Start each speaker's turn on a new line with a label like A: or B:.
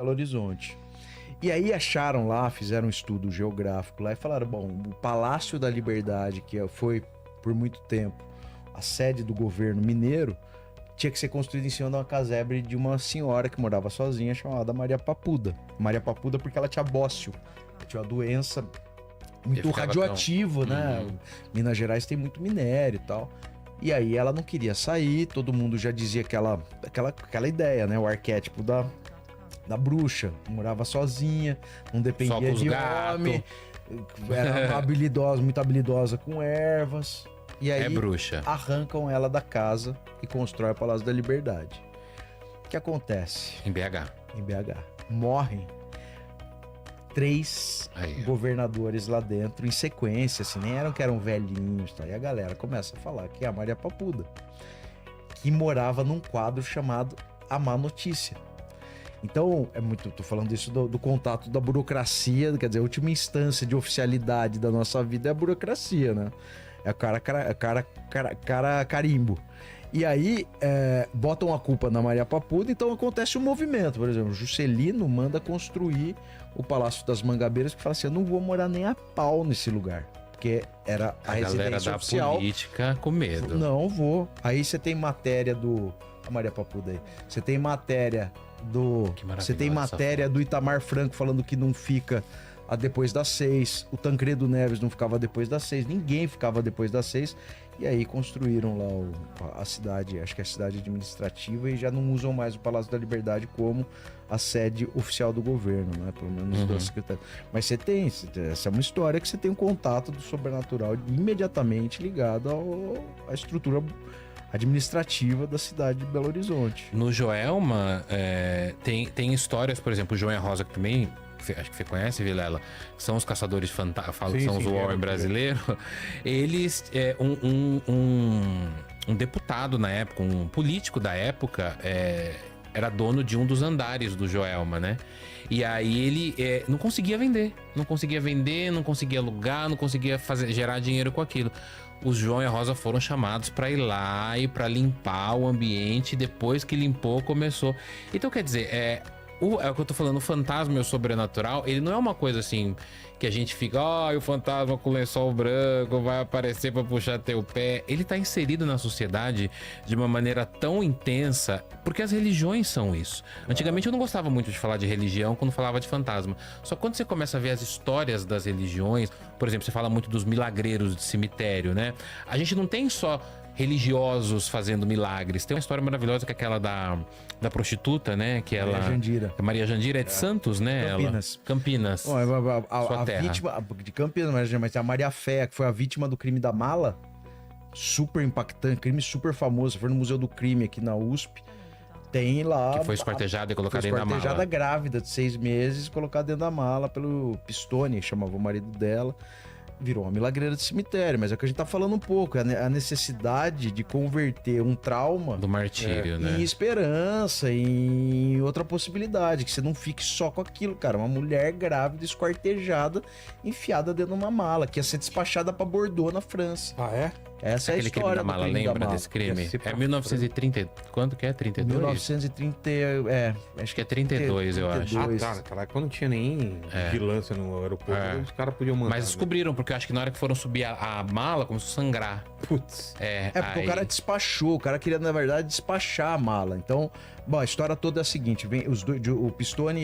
A: Belo Horizonte. E aí acharam lá, fizeram um estudo geográfico lá e falaram, bom, o Palácio da Liberdade, que foi por muito tempo a sede do governo mineiro, tinha que ser construído em cima de uma casebre de uma senhora que morava sozinha, chamada Maria Papuda. Maria Papuda porque ela tinha bócio, tinha uma doença muito radioativa, né? Minas Gerais tem muito minério e tal. E aí ela não queria sair, todo mundo já dizia aquela ideia, né? O arquétipo da bruxa, morava sozinha, não dependia de homem, era habilidosa, muito habilidosa com ervas. E aí
B: bruxa.
A: Arrancam ela da casa e constroem o Palácio da Liberdade. O que acontece?
B: Em BH.
A: Em BH. Morrem 3 governadores lá dentro em sequência, assim, nem eram que eram velhinhos, tá? E a galera começa a falar que é a Maria Papuda, que morava num quadro chamado A Má Notícia. Então, tô falando isso do contato da burocracia, quer dizer, a última instância de oficialidade da nossa vida é a burocracia, né? É o cara carimbo. E aí, botam a culpa na Maria Papuda, então acontece um movimento. Por exemplo, Juscelino manda construir o Palácio das Mangabeiras, que fala assim, eu não vou morar nem a pau nesse lugar. Porque era a residência oficial.
B: Da política com medo.
A: Não vou. Aí você tem matéria do... A Maria Papuda aí. Você tem matéria do... Você tem matéria do Itamar Franco falando que não fica depois das 6. O Tancredo Neves não ficava depois das 6. Ninguém ficava depois das 6. E aí construíram lá a cidade, acho que é a cidade administrativa, e já não usam mais o Palácio da Liberdade como a sede oficial do governo, né? Pelo menos da secretaria. Mas essa é uma história que você tem um contato do sobrenatural imediatamente ligado à estrutura administrativa da cidade de Belo Horizonte.
B: No Joelma, tem histórias, por exemplo, o João e a Rosa, que também, acho que você conhece, Vilela, são os caçadores fantasmas, são os Warren brasileiros. Eles, um deputado na época, um político da época, era dono de um dos andares do Joelma, né? E aí ele não conseguia vender, não conseguia alugar, não conseguia gerar dinheiro com aquilo. Os João e a Rosa foram chamados para ir lá e para limpar o ambiente. Depois que limpou, começou. Então, quer dizer, é o que eu tô falando, o fantasma e o sobrenatural, ele não é uma coisa assim que a gente fica, o fantasma com lençol branco vai aparecer pra puxar teu pé. Ele tá inserido na sociedade de uma maneira tão intensa, porque as religiões são isso. Antigamente eu não gostava muito de falar de religião quando falava de fantasma. Só que quando você começa a ver as histórias das religiões, por exemplo, você fala muito dos milagreiros de cemitério, né? A gente não tem só religiosos fazendo milagres. Tem uma história maravilhosa que é aquela da prostituta, né? Que ela...
A: Maria Jandira.
B: A Maria Jandira é de Santos, né?
A: Campinas. Bom, a vítima de Campinas, mas a Maria Fé, que foi a vítima do crime da mala, super impactante, crime super famoso. Se for no Museu do Crime aqui na USP, tem lá...
B: Que foi esquartejada e colocada dentro da mala.
A: Esquartejada grávida de 6 meses, colocada dentro da mala pelo Pistone, que chamava o marido dela. Virou uma milagreira de cemitério, mas é o que a gente tá falando um pouco, a necessidade de converter um trauma
B: do martírio, né?
A: Em esperança, em outra possibilidade, que você não fique só com aquilo, cara. Uma mulher grávida, esquartejada, enfiada dentro de uma mala, que ia ser despachada pra Bordeaux, na França.
C: Ah, é?
A: Essa é a história
B: crime da mala, lembra desse crime? É 1930, quanto que é? 32?
A: 1930,
B: acho que é 32, eu acho.
C: Ah, tá, naquela época não tinha nem vigilância no aeroporto, os caras podiam mandar.
B: Mas descobriram, porque eu acho que na hora que foram subir a mala, começou a sangrar.
C: Putz.
A: Porque o cara despachou, o cara queria, na verdade, despachar a mala. Então, bom, a história toda é a seguinte, vem o Pistone